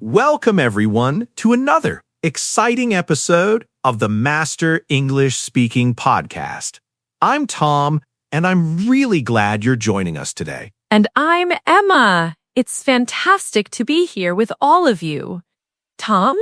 Welcome, everyone, to another exciting episode of the Master English Speaking Podcast. I'm Tom, and I'm really glad you're joining us today. And I'm Emma. It's fantastic to be here with all of you. Tom,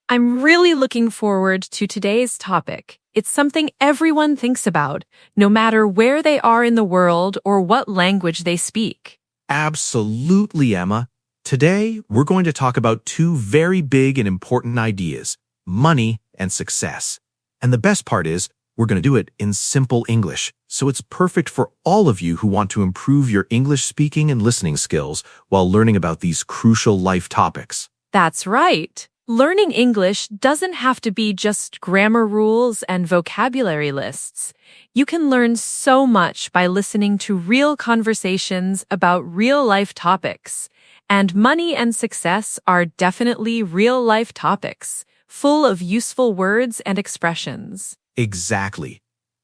I'm really looking forward to today's topic. It's something everyone thinks about, no matter where they are in the world or what language they speak. Absolutely, Emma. Today, we're going to talk about two very big and important ideas, money and success. And the best part is, we're going to do it in simple English, so it's perfect for all of you who want to improve your English speaking and listening skills while learning about these crucial life topics. That's right. Learning English doesn't have to be just grammar rules and vocabulary lists. You can learn so much by listening to real conversations about real-life topics. And money and success are definitely real-life topics, full of useful words and expressions. Exactly.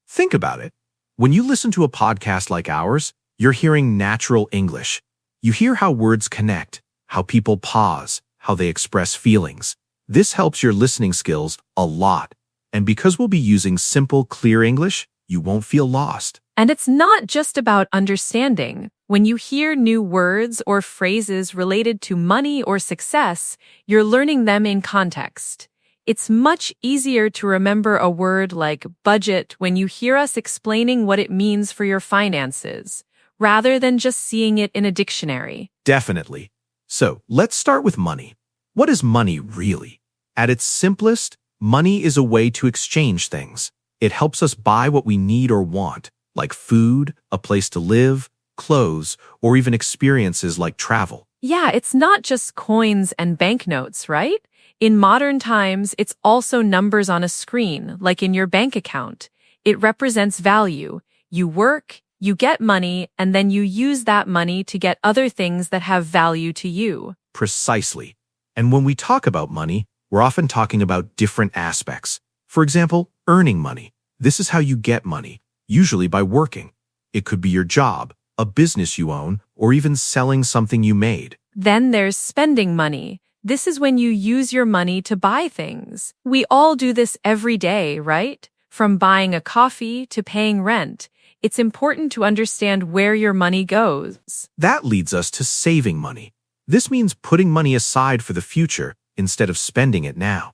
Think about it. When you listen to a podcast like ours, you're hearing natural English. You hear how words connect, how people pause, how they express feelings. This helps your listening skills a lot. And because we'll be using simple, clear English, you won't feel lost. And it's not just about understanding. When you hear new words or phrases related to money or success, you're learning them in context. It's much easier to remember a word like budget when you hear us explaining what it means for your finances, rather than just seeing it in a dictionary. Definitely. So, let's start with money. What is money really? At its simplest, money is a way to exchange things. It helps us buy what we need or want, like food, a place to live, clothes, or even experiences like travel. Yeah, it's not just coins and banknotes, right? In modern times, it's also numbers on a screen, like in your bank account. It represents value. You work, you get money, and then you use that money to get other things that have value to you. Precisely. And when we talk about money, we're often talking about different aspects. For example, earning money. This is how you get money, usually by working. It could be your job, a business you own, or even selling something you made. Then there's spending money. This is when you use your money to buy things. We all do this every day, right? From buying a coffee to paying rent. It's important to understand where your money goes. That leads us to saving money. This means putting money aside for the future instead of spending it now.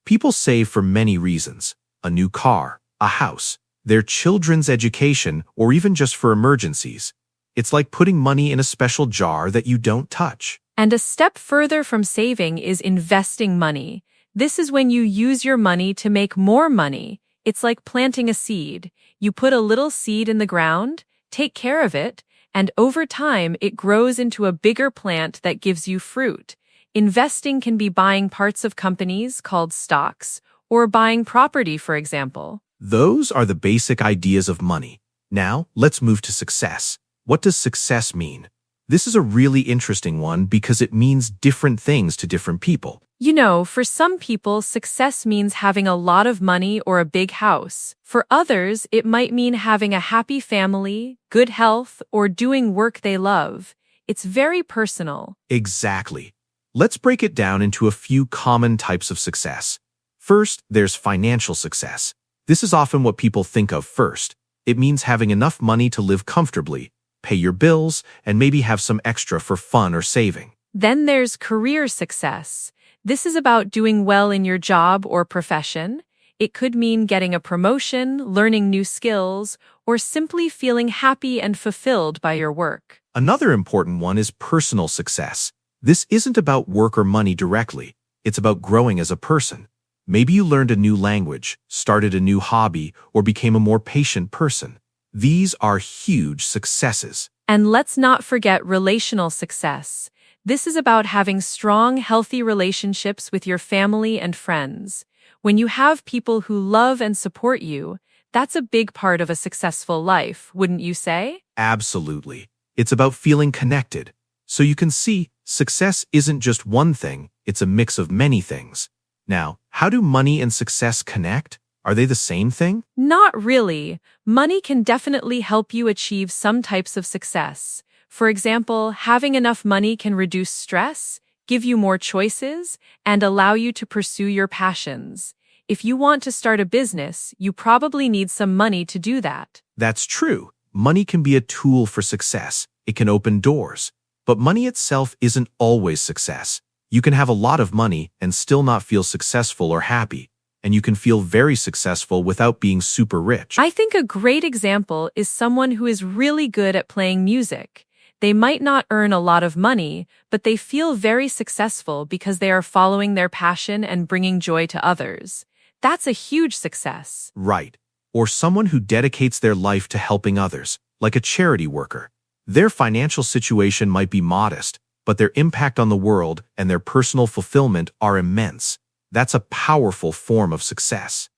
People save for many reasons: a new car, a house, their children's education, or even just for emergencies. It's like putting money in a special jar that you don't touch. And a step further from saving is investing money. This is when you use your money to make more money. It's like planting a seed. You put a little seed in the ground, take care of it, and over time it grows into a bigger plant that gives you fruit. Investing can be buying parts of companies called stocks, or buying property, for example. Those are the basic ideas of money. Now, let's move to success. What does success mean? This is a really interesting one because it means different things to different people. You know, for some people, success means having a lot of money or a big house. For others, it might mean having a happy family, good health, or doing work they love. It's very personal. Exactly. Let's break it down into a few common types of success. First, there's financial success. This is often what people think of first. It means having enough money to live comfortably, pay your bills, and maybe have some extra for fun or saving. Then there's career success. This is about doing well in your job or profession. It could mean getting a promotion, learning new skills, or simply feeling happy and fulfilled by your work. Another important one is personal success. This isn't about work or money directly. It's about growing as a person. Maybe you learned a new language, started a new hobby, or became a more patient person. These are huge successes. And let's not forget relational success. This is about having strong, healthy relationships with your family and friends. When you have people who love and support you, that's a big part of a successful life, wouldn't you say? Absolutely. It's about feeling connected. So you can see, success isn't just one thing, it's a mix of many things. Now, how do money and success connect? Are they the same thing? Not really. Money can definitely help you achieve some types of success. For example, having enough money can reduce stress, give you more choices, and allow you to pursue your passions. If you want to start a business, you probably need some money to do that. That's true. Money can be a tool for success. It can open doors. But money itself isn't always success. You can have a lot of money and still not feel successful or happy. And you can feel very successful without being super rich. I think a great example is someone who is really good at playing music. They might not earn a lot of money, but they feel very successful because they are following their passion and bringing joy to others. That's a huge success. Right. Or someone who dedicates their life to helping others, like a charity worker. Their financial situation might be modest, but their impact on the world and their personal fulfillment are immense. That's a powerful form of success.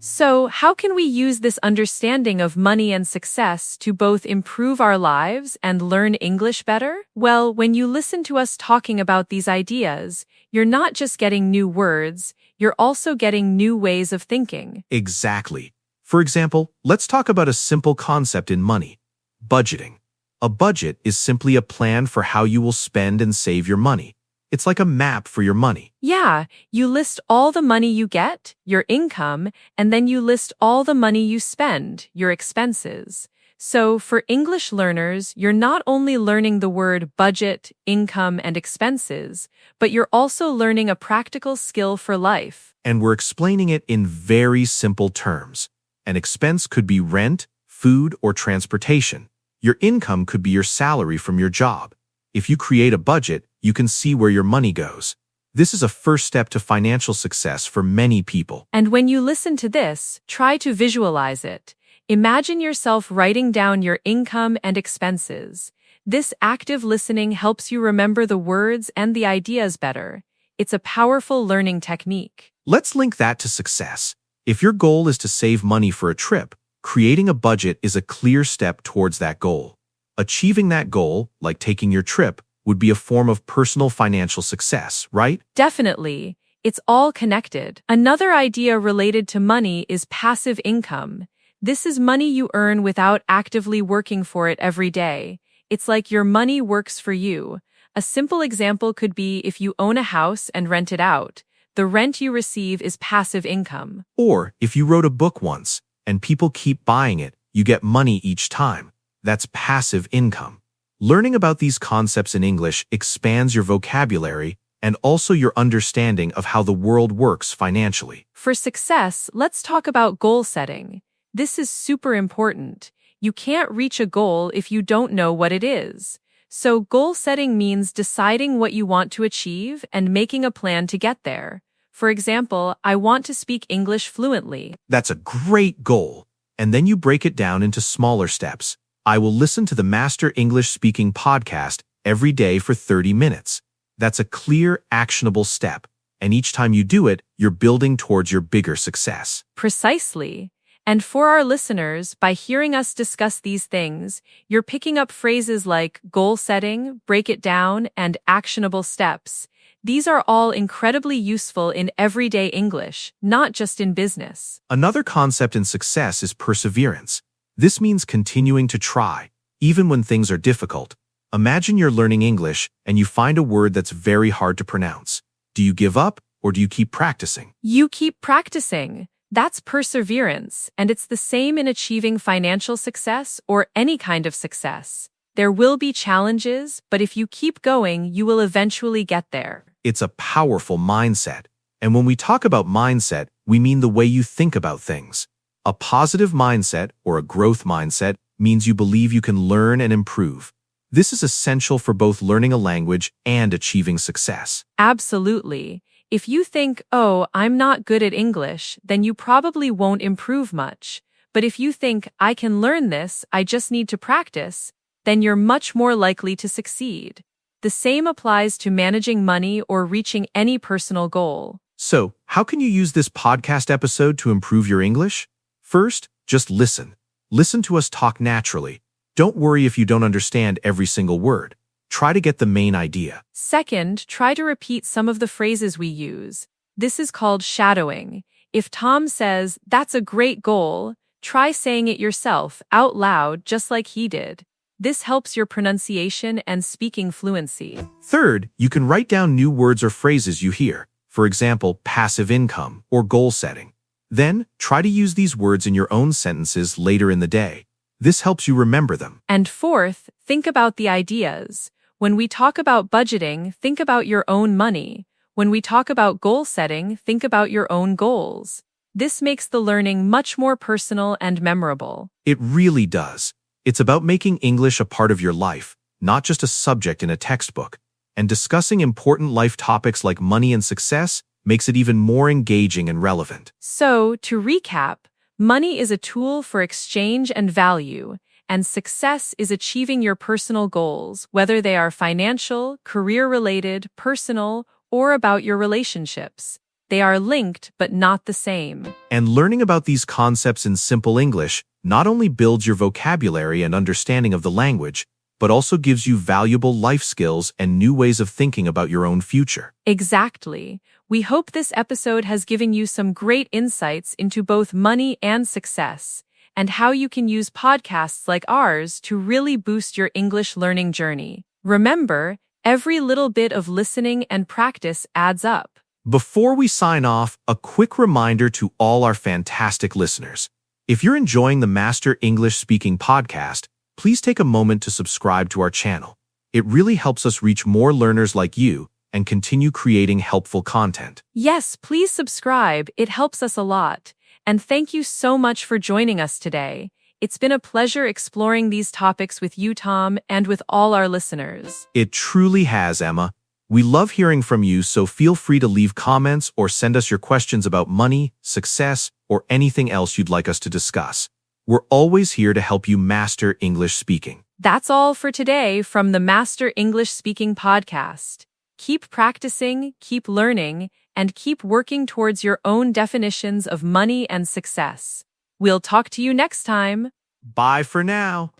So, how can we use this understanding of money and success to both improve our lives and learn English better? Well, when you listen to us talking about these ideas, you're not just getting new words, you're also getting new ways of thinking. Exactly. For example, let's talk about a simple concept in money: budgeting. A budget is simply a plan for how you will spend and save your money. It's like a map for your money. Yeah, you list all the money you get, your income, and then you list all the money you spend, your expenses. So, for English learners, you're not only learning the word budget, income, and expenses, but you're also learning a practical skill for life. And we're explaining it in very simple terms. An expense could be rent, food, or transportation. Your income could be your salary from your job. If you create a budget, you can see where your money goes. This is a first step to financial success for many people. And when you listen to this, try to visualize it. Imagine yourself writing down your income and expenses. This active listening helps you remember the words and the ideas better. It's a powerful learning technique. Let's link that to success. If your goal is to save money for a trip, creating a budget is a clear step towards that goal. Achieving that goal, like taking your trip, would be a form of personal financial success, right? Definitely. It's all connected. Another idea related to money is passive income. This is money you earn without actively working for it every day. It's like your money works for you. A simple example could be if you own a house and rent it out. The rent you receive is passive income. Or if you wrote a book once and people keep buying it, you get money each time. That's passive income. Learning about these concepts in English expands your vocabulary and also your understanding of how the world works financially. For success, let's talk about goal setting. This is super important. You can't reach a goal if you don't know what it is. So goal setting means deciding what you want to achieve and making a plan to get there. For example, I want to speak English fluently. That's a great goal. And then you break it down into smaller steps. I will listen to the Master English Speaking podcast every day for 30 minutes. That's a clear, actionable step. And each time you do it, you're building towards your bigger success. Precisely. And for our listeners, by hearing us discuss these things, you're picking up phrases like goal setting, break it down, and actionable steps. These are all incredibly useful in everyday English, not just in business. Another concept in success is perseverance. This means continuing to try, even when things are difficult. Imagine you're learning English and you find a word that's very hard to pronounce. Do you give up or do you keep practicing? You keep practicing. That's perseverance, and it's the same in achieving financial success or any kind of success. There will be challenges, but if you keep going, you will eventually get there. It's a powerful mindset. And when we talk about mindset, we mean the way you think about things. A positive mindset or a growth mindset means you believe you can learn and improve. This is essential for both learning a language and achieving success. Absolutely. If you think, oh, I'm not good at English, then you probably won't improve much. But if you think, I can learn this, I just need to practice, then you're much more likely to succeed. The same applies to managing money or reaching any personal goal. So, how can you use this podcast episode to improve your English? First, just listen. Listen to us talk naturally. Don't worry if you don't understand every single word. Try to get the main idea. Second, try to repeat some of the phrases we use. This is called shadowing. If Tom says, "That's a great goal," try saying it yourself, out loud, just like he did. This helps your pronunciation and speaking fluency. Third, you can write down new words or phrases you hear, for example, passive income or goal setting. Then, try to use these words in your own sentences later in the day. This helps you remember them. And fourth, think about the ideas. When we talk about budgeting, think about your own money. When we talk about goal setting, think about your own goals. This makes the learning much more personal and memorable. It really does. It's about making English a part of your life, not just a subject in a textbook. And discussing important life topics like money and success makes it even more engaging and relevant. So, to recap, money is a tool for exchange and value, and success is achieving your personal goals, whether they are financial, career-related, personal, or about your relationships. They are linked but not the same. And learning about these concepts in simple English not only builds your vocabulary and understanding of the language, but also gives you valuable life skills and new ways of thinking about your own future. Exactly. We hope this episode has given you some great insights into both money and success, and how you can use podcasts like ours to really boost your English learning journey. Remember, every little bit of listening and practice adds up. Before we sign off, a quick reminder to all our fantastic listeners. If you're enjoying the Master English Speaking podcast, please take a moment to subscribe to our channel. It really helps us reach more learners like you and continue creating helpful content. Yes, please subscribe. It helps us a lot. And thank you so much for joining us today. It's been a pleasure exploring these topics with you, Tom, and with all our listeners. It truly has, Emma. We love hearing from you, so feel free to leave comments or send us your questions about money, success, or anything else you'd like us to discuss. We're always here to help you master English speaking. That's all for today from the Master English Speaking podcast. Keep practicing, keep learning, and keep working towards your own definitions of money and success. We'll talk to you next time. Bye for now.